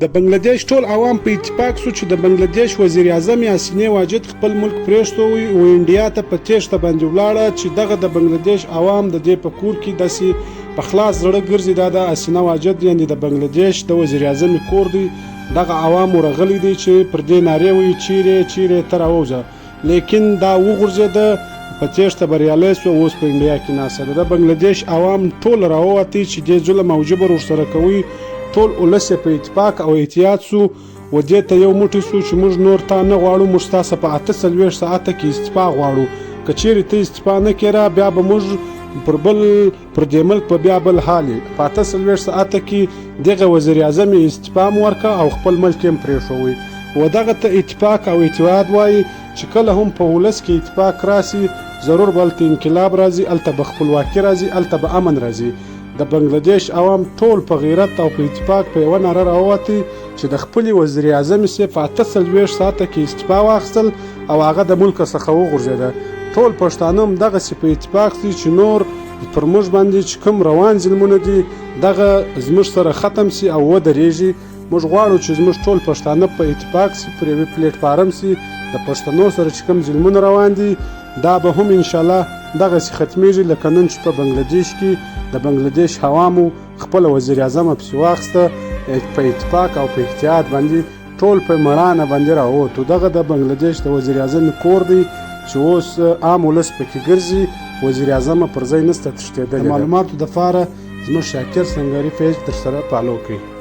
د بنگلاديش ټول عوام په اتفاق سو چې د بنگلاديش وزیر اعظم یاسین واجد خپل ملک پرېښتو او انډیا ته په تېښته باندې ولاړه چې دغه د بنگلاديش عوام د دې په کور کې داسې په خلاص زړه ګرځي. دا د یاسین واجد یعنې د بنگلاديش د وزیر اعظم کور دی. دغه عوام ورغلي دي چې پر دې نارې وایي چیرې ته راوځه، لیکن دا وغورځېده، په تېښته بریالی سو، اوس په انډیا کې ناسته ده. د بنگلاديش عوام ټول راووتي چې دې ظلم او جبر ورسره کوي. ټول ولس په اتفاق او احتیاط سو و دې ته یو موټی سو چې موږ نور تا نه غواړو، موږ ستاسو په 48 ساعته کې استعفا غواړو. که چیرې ته استعفا نه کړې بیا به موږ پر دې ملک په بیا بل حال په 48 ساعته کې دغه وزیر اعظم استعفا ورکړه او خپل ملک یې پرېښوی. و دغه ته اتفاق او اتحاد وایي چې کله هم په ولس کې اتفاق راسي ضرور به هلته انقلاب راځي، هلته به خپلواکي راځي، هلته به امن راځي. د بنگلاديش عوام ټول په غیرت او په اتفاق په یوه ناره راووتي چې د خپلې وزیر اعظم یې په 48 ساعته کې استعفا واخیستل او هغه د ملک څخه وغورځېده. ټول پښتانه هم دغسې په اتفاق دي چې نور پر موږ باندې چې کوم روان ظلمونه دي دغه زموږ سره ختم سي او ودرېږي. موږ غواړو چې زموږ ټول پښتانه په اتفاق سي، پر یوې پلیټفارم سي، د پښتنو سره چې کوم ظلمونه روان دي دا به هم انشاءالله دغسې ختمیږي. لکه نن چې په بنگلاديش کې د بنگلاديش عوامو خپل وزیر اعظم پسې واخیسته په اتفاق او په احتیاط باندې ټول په مړانه باندې راووتو. دغه د بنگلاديش د وزیر اعظم کور دی چې اوس عام ولس پکې ګرځي، وزیر اعظم پر ځای نسته تښتېدلی. د معلوماتو دپاره زموږ شاکر سنګري پیج درسره فالو کړئ.